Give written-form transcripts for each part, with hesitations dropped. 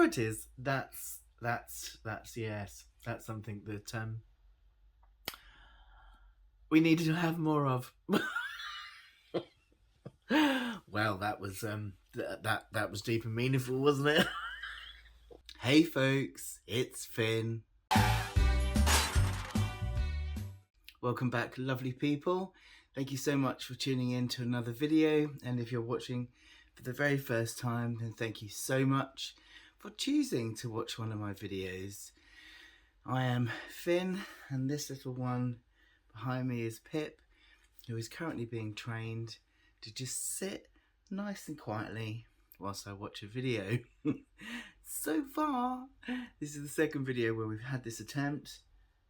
priorities. That's yes. That's something that we need to have more of. Well, that was that was deep and meaningful, wasn't it? Hey folks, it's Finn. Welcome back, lovely people. Thank you so much for tuning in to another video, and if you're watching for the very first time, then thank you so much for choosing to watch one of my videos. I am Finn, and this little one behind me is Pip, who is currently being trained to just sit nice and quietly whilst I watch a video. So far, this is the second video where we've had this attempt,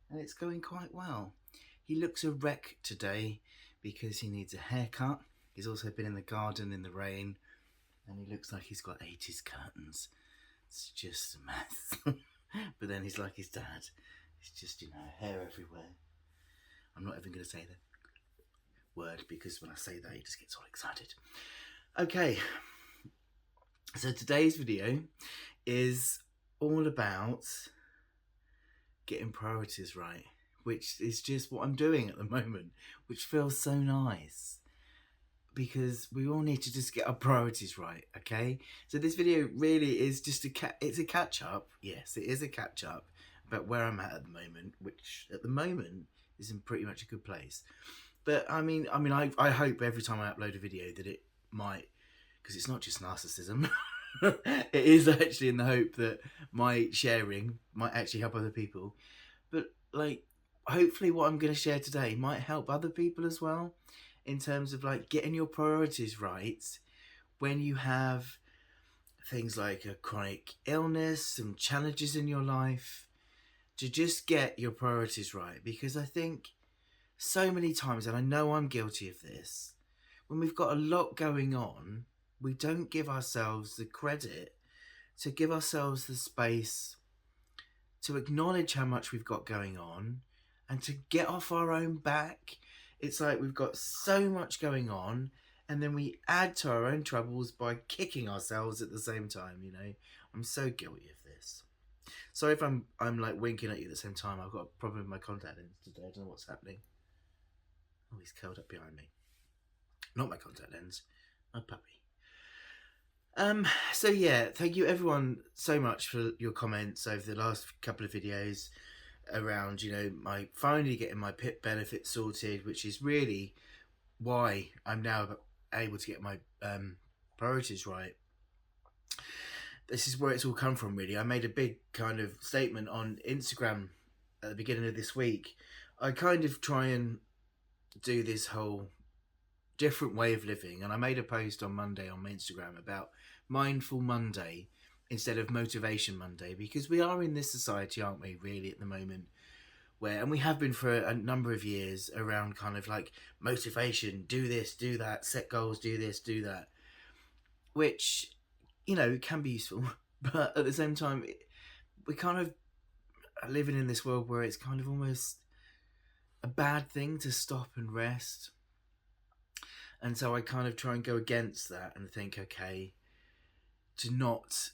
and it's going quite well. He looks a wreck today because he needs a haircut. He's also been in the garden in the rain, and he looks like he's got 80s curtains. It's just a mess. But then he's like his dad. It's just, hair everywhere. I'm not even going to say the word because when I say that, he just gets all excited. Okay, so today's video is all about getting priorities right, which is just what I'm doing at the moment, which feels so nice because we all need to just get our priorities right. Okay, so this video really is just it's a catch up. Yes, it is a catch up about where I'm at the moment, which at the moment is in pretty much a good place. But I mean, I hope every time I upload a video that it might, because it's not just narcissism. It is actually in the hope that my sharing might actually help other people. But like, hopefully what I'm going to share today might help other people as well, in terms of like getting your priorities right when you have things like a chronic illness, some challenges in your life, to just get your priorities right. Because I think so many times, and I know I'm guilty of this, when we've got a lot going on, we don't give ourselves the credit to give ourselves the space to acknowledge how much we've got going on and to get off our own back. It's like we've got so much going on, and then we add to our own troubles by kicking ourselves at the same time. I'm so guilty of this. Sorry if I'm like winking at you at the same time. I've got a problem with my contact lens today. I don't know what's happening. Oh, he's curled up behind me. Not my contact lens, my puppy. So yeah, thank you everyone so much for your comments over the last couple of videos around, my finally getting my PIP benefit sorted, which is really why I'm now able to get my priorities right. This is where it's all come from, really. I made a big kind of statement on Instagram at the beginning of this week. I kind of try and do this whole different way of living, and I made a post on Monday on my Instagram about Mindful Monday instead of Motivation Monday, because we are in this society, aren't we, really, at the moment, where, and we have been for a number of years, around kind of like motivation, do this, do that, set goals, do this, do that, which, it can be useful, but at the same time, we kind of are living in this world where it's kind of almost a bad thing to stop and rest. And so I kind of try and go against that and think, okay, to not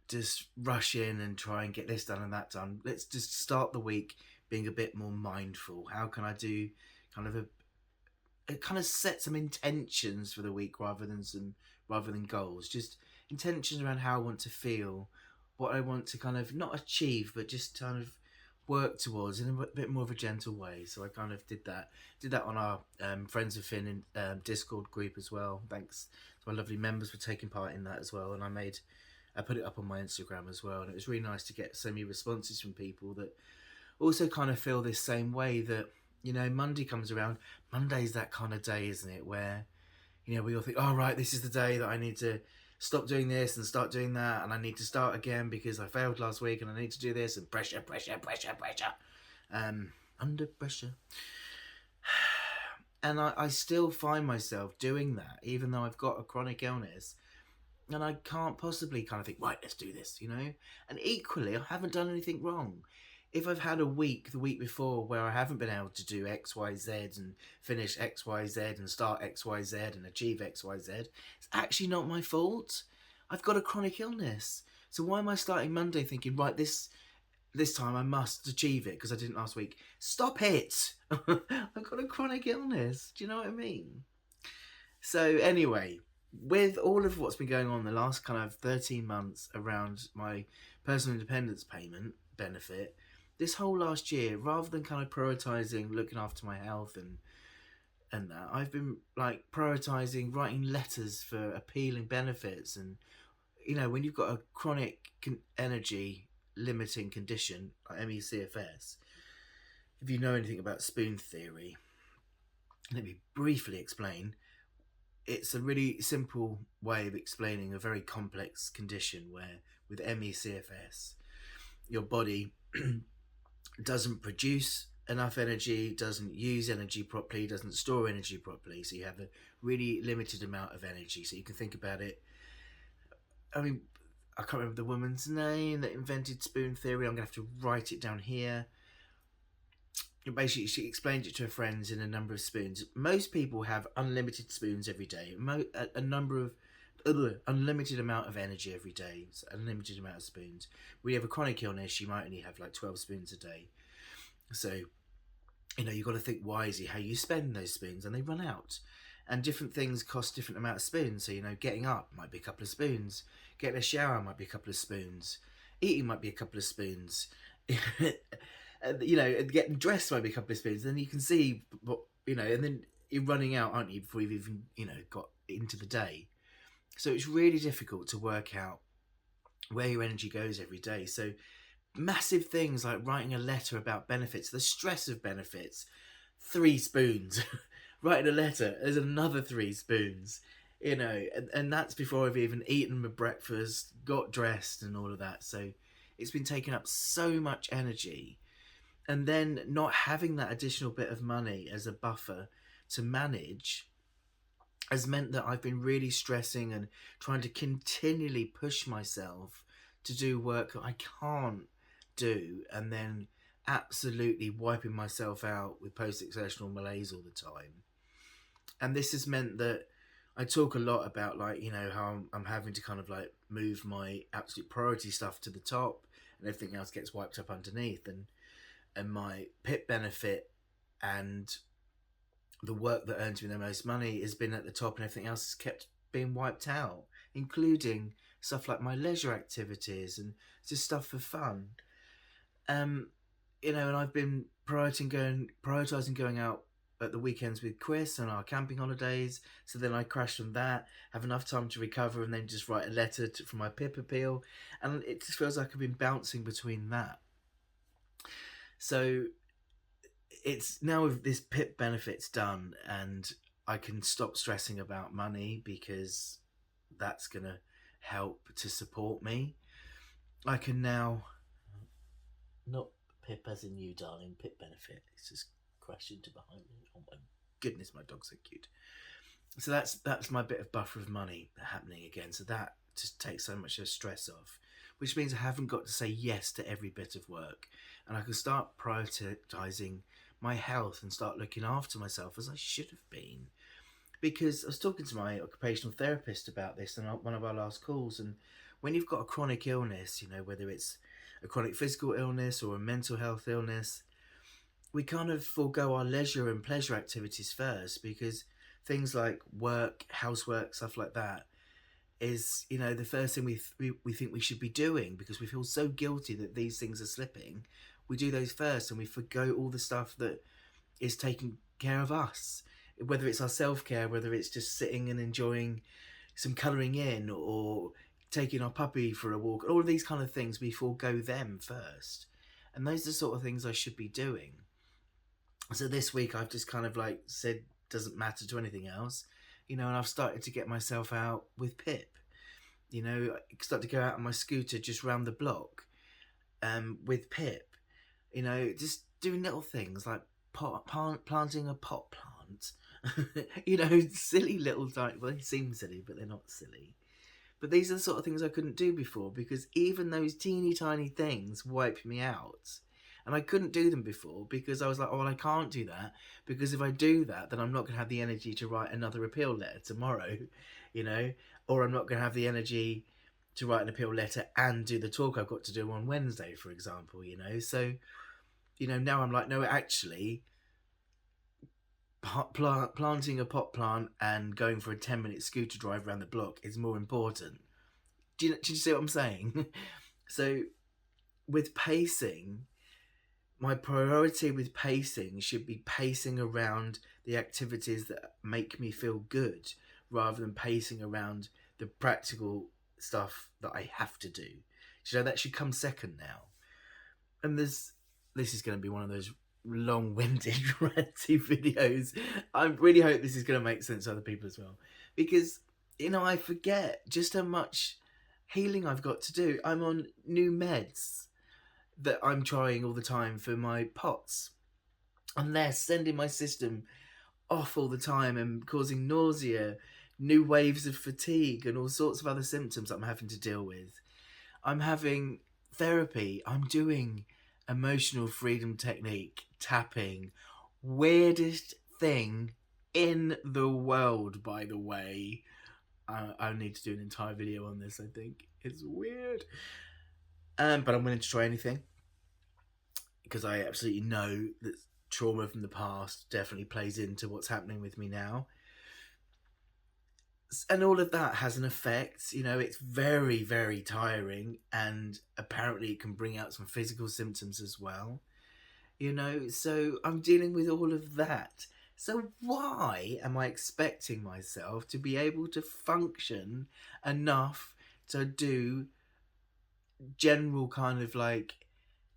just rush in and try and get this done and that done. Let's just start the week being a bit more mindful. How can I do kind of set some intentions for the week rather than goals? Just intentions around how I want to feel, what I want to kind of not achieve, but just kind of work towards in a bit more of a gentle way. So I kind of did that on our Friends of Finn Discord group as well. Thanks to my lovely members for taking part in that as well. And I put it up on my Instagram as well, and it was really nice to get so many responses from people that also kind of feel this same way, that Monday comes around. Monday's that kind of day, isn't it, where we all think, oh right, this is the day that I need to stop doing this and start doing that, and I need to start again because I failed last week, and I need to do this, and pressure, under pressure. And I still find myself doing that, even though I've got a chronic illness, and I can't possibly kind of think, right, let's do this, And equally, I haven't done anything wrong. If I've had a week, the week before, where I haven't been able to do X, Y, Z and finish X, Y, Z and start X, Y, Z and achieve X, Y, Z, it's actually not my fault. I've got a chronic illness. So why am I starting Monday thinking, right, this time I must achieve it because I didn't last week? Stop it! I've got a chronic illness. Do you know what I mean? So anyway, with all of what's been going on the last kind of 13 months around my personal independence payment benefit, this whole last year, rather than kind of prioritising looking after my health and that, I've been like prioritising writing letters for appealing benefits. And when you've got a chronic energy limiting condition like ME/CFS, if you know anything about spoon theory, let me briefly explain. It's a really simple way of explaining a very complex condition where with ME/CFS your body doesn't produce enough energy, doesn't use energy properly, doesn't store energy properly, so you have a really limited amount of energy. So you can think about it, I mean, I can't remember the woman's name that invented spoon theory. I'm going to have to write it down here. Basically, she explained it to her friends in a number of spoons. Most people have unlimited spoons every day. Unlimited amount of energy every day. So unlimited amount of spoons. When you have a chronic illness, you might only have like 12 spoons a day. So, you've got to think wisely how you spend those spoons, and they run out. And different things cost different amount of spoons. So, getting up might be a couple of spoons. Getting a shower might be a couple of spoons. Eating might be a couple of spoons. Getting dressed might be a couple of spoons. Then you can see what, and then you're running out, aren't you, before you've even, got into the day. So it's really difficult to work out where your energy goes every day. So massive things like writing a letter about benefits, the stress of benefits, 3 spoons. Writing a letter, there's another 3 spoons. And that's before I've even eaten my breakfast, got dressed and all of that. So it's been taking up so much energy. And then not having that additional bit of money as a buffer to manage has meant that I've been really stressing and trying to continually push myself to do work that I can't do, and then absolutely wiping myself out with post-exertional malaise all the time. And this has meant that I talk a lot about how I'm having to kind of move my absolute priority stuff to the top and everything else gets wiped up underneath, and my PIP benefit and the work that earns me the most money has been at the top, and everything else has kept being wiped out, including stuff like my leisure activities and just stuff for fun. And I've been prioritizing going out at the weekends with Chris on our camping holidays. So then I crash from that, have enough time to recover, and then just write a letter for my PIP appeal. And it just feels like I've been bouncing between that. So it's now with this PIP benefits done, and I can stop stressing about money because that's going to help to support me. I can now, not PIP as in you, darling, PIP benefit. It's just crashed into behind me. Oh my goodness, my dog's so cute. So that's my bit of buffer of money happening again. So that just takes so much of stress off, which means I haven't got to say yes to every bit of work, and I can start prioritizing my health and start looking after myself as I should have been. Because I was talking to my occupational therapist about this on one of our last calls, and when you've got a chronic illness, whether it's a chronic physical illness or a mental health illness, we kind of forego our leisure and pleasure activities first, because things like work, housework, stuff like that is, the first thing we think we should be doing, because we feel so guilty that these things are slipping. We do those first, and we forgo all the stuff that is taking care of us, whether it's our self-care, whether it's just sitting and enjoying some colouring in or taking our puppy for a walk. All of these kind of things, we forgo them first, and those are the sort of things I should be doing. So this week I've just kind of said doesn't matter to anything else, and I've started to get myself out with PIP. I start to go out on my scooter just round the block with PIP. Just doing little things like planting a pot plant. Silly little tiny, well, they seem silly, but they're not silly. But these are the sort of things I couldn't do before, because even those teeny tiny things wipe me out. And I couldn't do them before because I was like, oh, well, I can't do that, because if I do that, then I'm not going to have the energy to write another appeal letter tomorrow, or I'm not going to have the energy to write an appeal letter and do the talk I've got to do on Wednesday, for example, So, now I'm like, no, actually, planting a pot plant and going for a 10-minute scooter drive around the block is more important. Do you see what I'm saying? So, with pacing, my priority with pacing should be pacing around the activities that make me feel good rather than pacing around the practical stuff that I have to do. That should come second now. And this is going to be one of those long-winded, ranty videos. I really hope this is going to make sense to other people as well. Because, I forget just how much healing I've got to do. I'm on new meds that I'm trying all the time for my POTS. And they're sending my system off all the time and causing nausea, new waves of fatigue, and all sorts of other symptoms I'm having to deal with. I'm having therapy. I'm doing emotional freedom technique, tapping. Weirdest thing in the world, by the way. I need to do an entire video on this, I think. It's weird. But I'm willing to try anything. Because I absolutely know that trauma from the past definitely plays into what's happening with me now. And all of that has an effect. It's very, very tiring, and apparently it can bring out some physical symptoms as well. So I'm dealing with all of that. So why am I expecting myself to be able to function enough to do general kind of like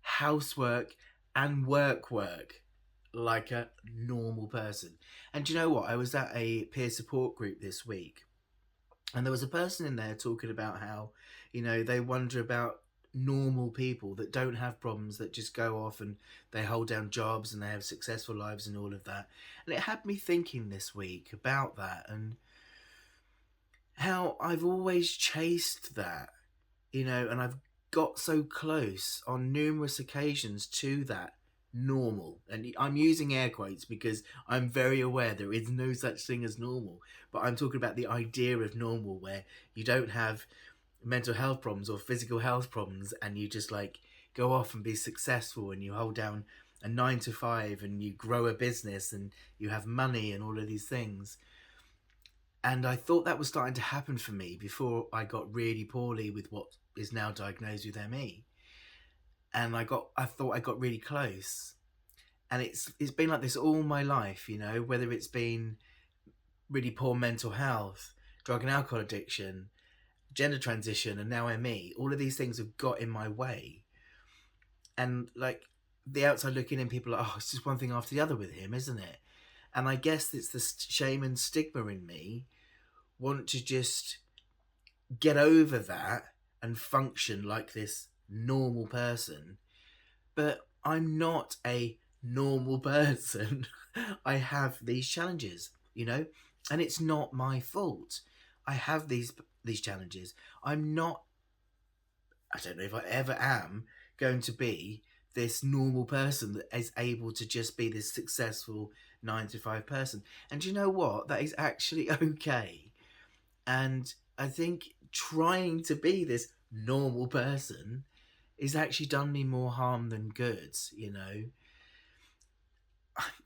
housework and work like a normal person? And do you know what? I was at a peer support group this week, and there was a person in there talking about how, they wonder about normal people that don't have problems, that just go off and they hold down jobs and they have successful lives and all of that. And it had me thinking this week about that and how I've always chased that, and I've got so close on numerous occasions to that normal. And I'm using air quotes because I'm very aware there is no such thing as normal. But I'm talking about the idea of normal, where you don't have mental health problems or physical health problems and you just like go off and be successful and you hold down a 9 to 5 and you grow a business and you have money and all of these things. And I thought that was starting to happen for me before I got really poorly with what is now diagnosed with ME. And I thought I got really close. And it's been like this all my life, whether it's been really poor mental health, drug and alcohol addiction, gender transition, and now ME. All of these things have got in my way. And like the outside looking in, people are like, oh, it's just one thing after the other with him, isn't it? And I guess it's the shame and stigma in me want to just get over that and function like this normal person. But I'm not a normal person. I have these challenges, and it's not my fault. I have these challenges. I don't know if I ever am going to be this normal person that is able to just be this successful 9 to 5 person. And do you know what? That is actually okay. And I think trying to be this normal person is actually done me more harm than good,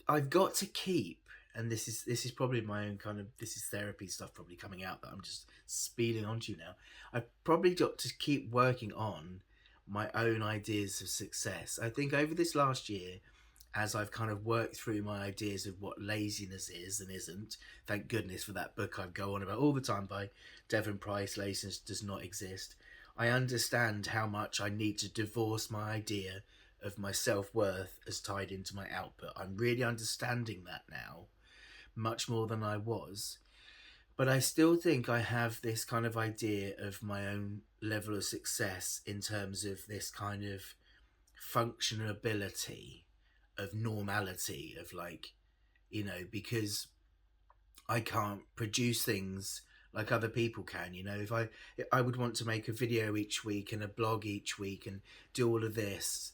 I've got to keep, and this is probably my own kind of, this is therapy stuff probably coming out that I'm just speeding onto you now. I've probably got to keep working on my own ideas of success. I think over this last year, as I've kind of worked through my ideas of what laziness is and isn't, thank goodness for that book I go on about all the time by Devon Price, Laziness Does Not Exist, I understand how much I need to divorce my idea of my self-worth as tied into my output. I'm really understanding that now, much more than I was. But I still think I have this kind of idea of my own level of success in terms of this kind of functionability, of normality, of like, because I can't produce things like other people can. If I would want to make a video each week and a blog each week and do all of this,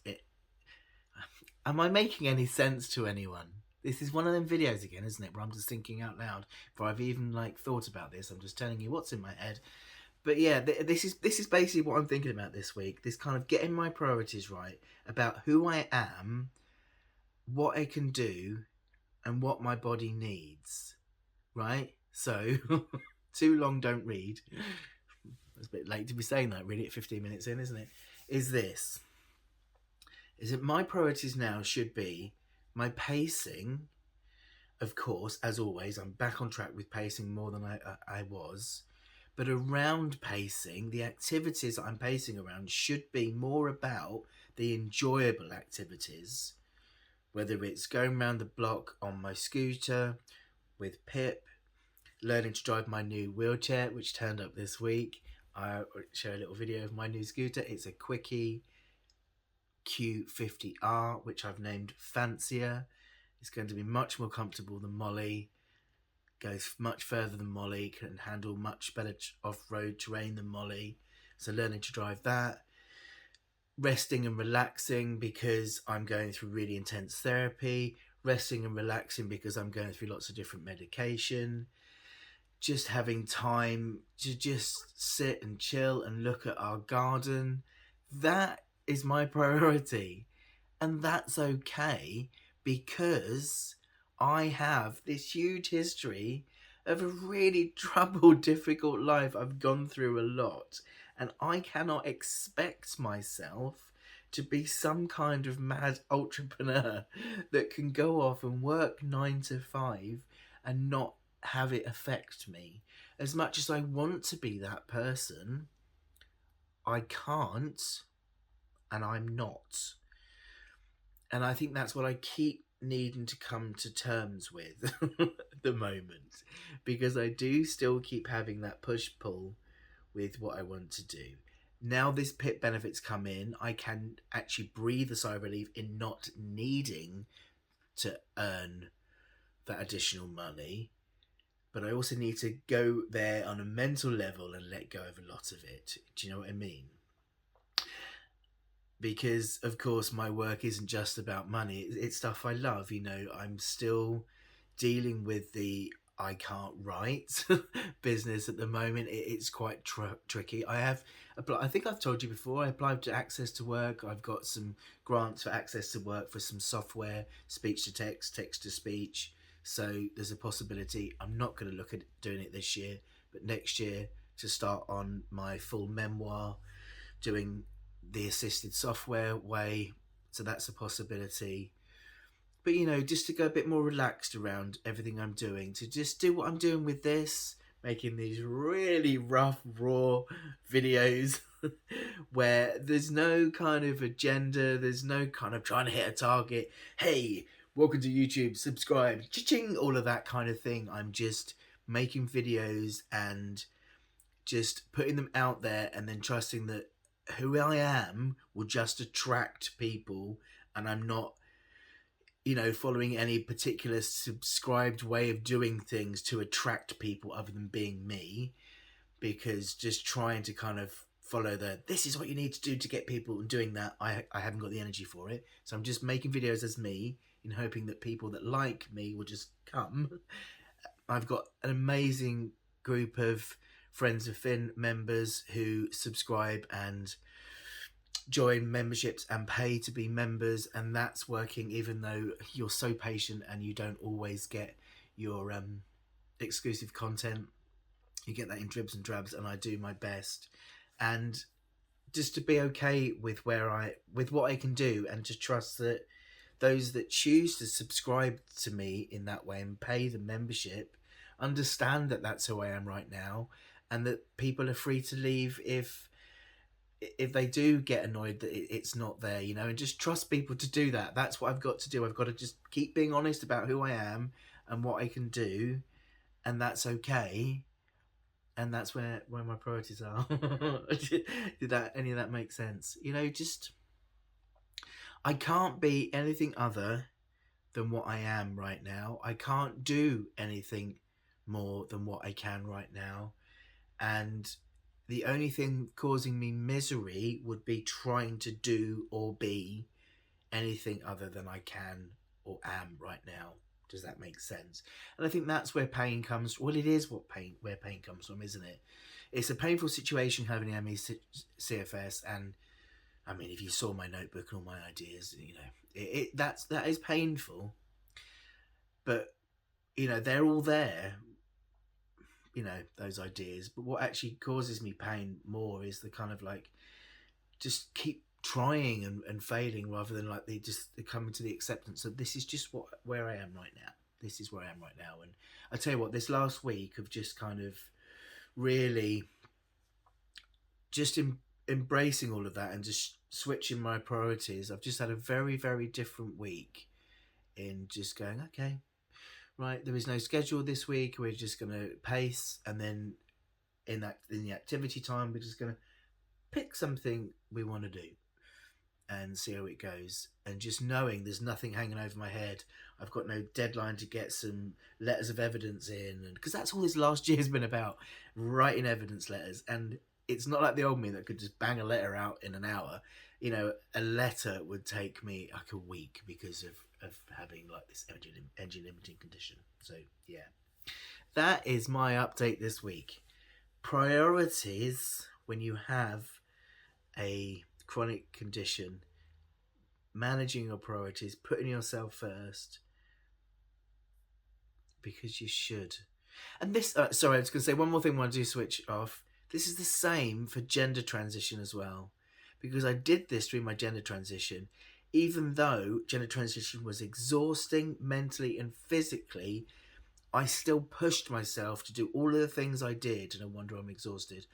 am I making any sense to anyone? This is one of them videos again, isn't it, where I'm just thinking out loud before I've even thought about this. I'm just telling you what's in my head. But yeah, this is basically what I'm thinking about this week. This kind of getting my priorities right about who I am, what I can do, and what my body needs. Right? So, too long, don't read. It's a bit late to be saying that, really, at 15 minutes in, isn't it? Is this. Is that my priorities now should be my pacing, of course, as always. I'm back on track with pacing more than I was. But around pacing, the activities that I'm pacing around should be more about the enjoyable activities, whether it's going around the block on my scooter with Pip, learning to drive my new wheelchair, which turned up this week. I'll share a little video of my new scooter. It's a Quickie Q50R, which I've named Fancier. It's going to be much more comfortable than Molly, goes much further than Molly, can handle much better off-road terrain than Molly. So learning to drive that. Resting and relaxing because I'm going through really intense therapy. Resting and relaxing because I'm going through lots of different medication. Just having time to just sit and chill and look at our garden. That is my priority. And that's okay because I have this huge history of a really troubled, difficult life. I've gone through a lot. And I cannot expect myself to be some kind of mad entrepreneur that can go off and work 9 to 5 and not have it affect me. As much as I want to be that person, I can't, and I'm not. And I think that's what I keep needing to come to terms with at the moment, because I do still keep having that push-pull with what I want to do. Now this PIP benefits come in, I can actually breathe a sigh of relief in not needing to earn that additional money. But I also need to go there on a mental level and let go of a lot of it. Do you know what I mean? Because, of course, my work isn't just about money. It's stuff I love. You know, I'm still dealing with the I can't write business at the moment. It's quite tricky. I think I've told you before, I applied to Access to Work. I've got some grants for Access to Work for some software, speech to text, text to speech. So there's a possibility. I'm not going to look at doing it this year, but next year to start on my full memoir, doing the assisted software way. So that's a possibility. But, you know, just to go a bit more relaxed around everything I'm doing, to just do what I'm doing with this, making these really rough, raw videos where there's no kind of agenda, there's no kind of trying to hit a target. Hey, welcome to YouTube, subscribe, cha-ching, all of that kind of thing. I'm just making videos and just putting them out there and then trusting that who I am will just attract people, and I'm not, you know, following any particular subscribed way of doing things to attract people other than being me, because just trying to kind of follow this is what you need to do to get people, and doing that, I haven't got the energy for it. So I'm just making videos as me in hoping that people that like me will just come. I've got an amazing group of Friends of Finn members who subscribe and join memberships and pay to be members, and that's working even though you're so patient and you don't always get your exclusive content. You get that in dribs and drabs, and I do my best. And just to be okay with with what I can do, and to trust that those that choose to subscribe to me in that way and pay the membership understand that that's who I am right now, and that people are free to leave if they do get annoyed that it's not there, you know, and just trust people to do that. That's what I've got to do. I've got to just keep being honest about who I am and what I can do, and that's okay. And that's where my priorities are. Did any of that make sense? You know, just I can't be anything other than what I am right now. I can't do anything more than what I can right now. And the only thing causing me misery would be trying to do or be anything other than I can or am right now. Does that make sense? And I think that's where pain comes. Well, it is where pain comes from, isn't it? it's a painful situation having ME CFS, and I mean, if you saw my notebook and all my ideas, you know, that is painful, but you know, they're all there, you know, those ideas. But what actually causes me pain more is the kind of like just keep trying and failing, rather than like they coming to the acceptance of this is just where I am right now. This is where I am right now. And I tell you what, this last week of just kind of really just embracing all of that and just switching my priorities, I've just had a very, very different week in just going, okay, right, there is no schedule this week. We're just going to pace. And then in the activity time, we're just going to pick something we want to do and see how it goes. And just knowing there's nothing hanging over my head. I've got no deadline to get some letters of evidence in. And because that's all this last year has been about, writing evidence letters. And it's not like the old me that could just bang a letter out in an hour. You know, a letter would take me like a week because of having like this energy limiting condition. So yeah, that is my update this week. Priorities when you have a chronic condition, managing your priorities, putting yourself first, because you should. And this, sorry, I was going to say one more thing when I do switch off. This is the same for gender transition as well, because I did this during my gender transition. Even though gender transition was exhausting mentally and physically, I still pushed myself to do all of the things I did. And I wonder I'm exhausted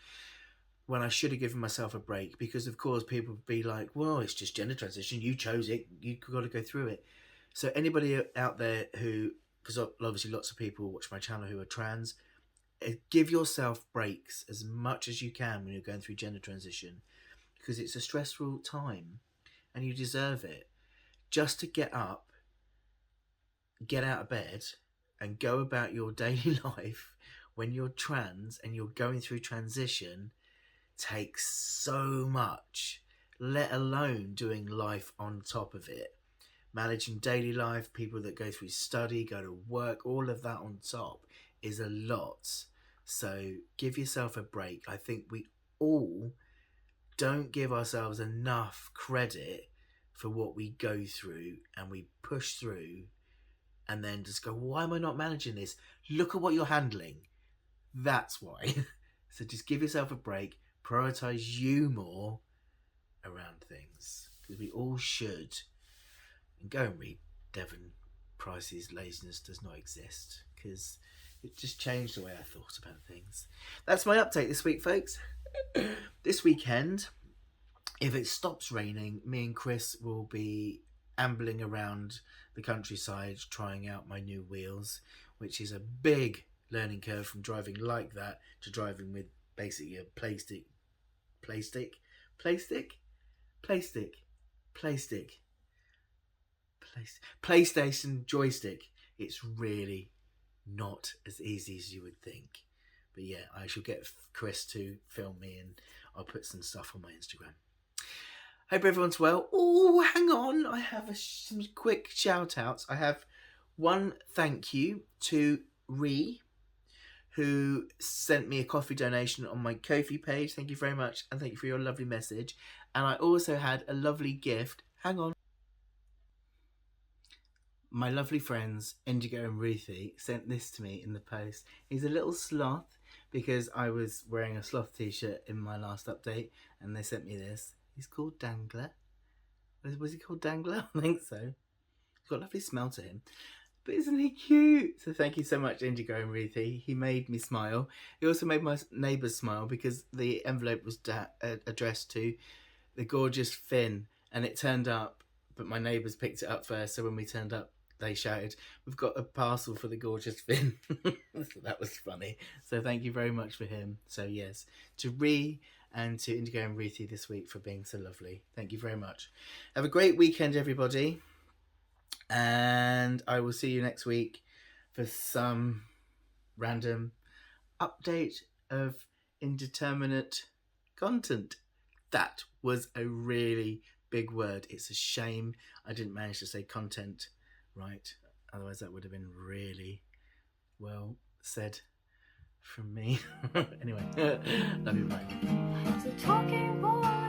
when I should have given myself a break, because of course people would be like, well, it's just gender transition. You chose it. You've got to go through it. So anybody out there who, because obviously lots of people watch my channel who are trans, give yourself breaks as much as you can when you're going through gender transition, because it's a stressful time and you deserve it. Just to get up, get out of bed and go about your daily life when you're trans and you're going through transition takes so much, let alone doing life on top of it. Managing daily life, people that go through study, go to work, all of that on top is a lot. So give yourself a break. I think we all don't give ourselves enough credit for what we go through, and we push through and then just go, why am I not managing this? Look at what you're handling. That's why. So just give yourself a break, prioritize you more around things, because we all should. And go and read Devon Price's Laziness Does Not Exist, because it just changed the way I thought about things. That's my update this week, folks. This weekend, if it stops raining, me and Chris will be ambling around the countryside trying out my new wheels, which is a big learning curve from driving like that to driving with basically a PlayStation joystick. It's really not as easy as you would think. But yeah, I shall get Chris to film me and I'll put some stuff on my Instagram. Hope everyone's well. Oh, hang on. I have some quick shout outs. I have one thank you to Ree, who sent me a coffee donation on my Ko-fi page. Thank you very much. And thank you for your lovely message. And I also had a lovely gift. Hang on. My lovely friends, Indigo and Ruthie, sent this to me in the post. He's a little sloth, because I was wearing a sloth t-shirt in my last update, and they sent me this. He's called Dangler. Was he called Dangler? I think so. He's got a lovely smell to him. But isn't he cute? So thank you so much, Indigo and Ruthie. He made me smile. He also made my neighbours smile, because the envelope was addressed to the gorgeous Finn, and it turned up, but my neighbours picked it up first. So when we turned up, they shouted, "We've got a parcel for the gorgeous Finn." So that was funny. So thank you very much for him. So yes, to Ree and to Indigo and Ruthie this week for being so lovely. Thank you very much. Have a great weekend, everybody. And I will see you next week for some random update of indeterminate content. That was a really big word. It's a shame I didn't manage to say content right. Otherwise that would have been really well said. from me. Anyway, love you, bye. It's a talking boy.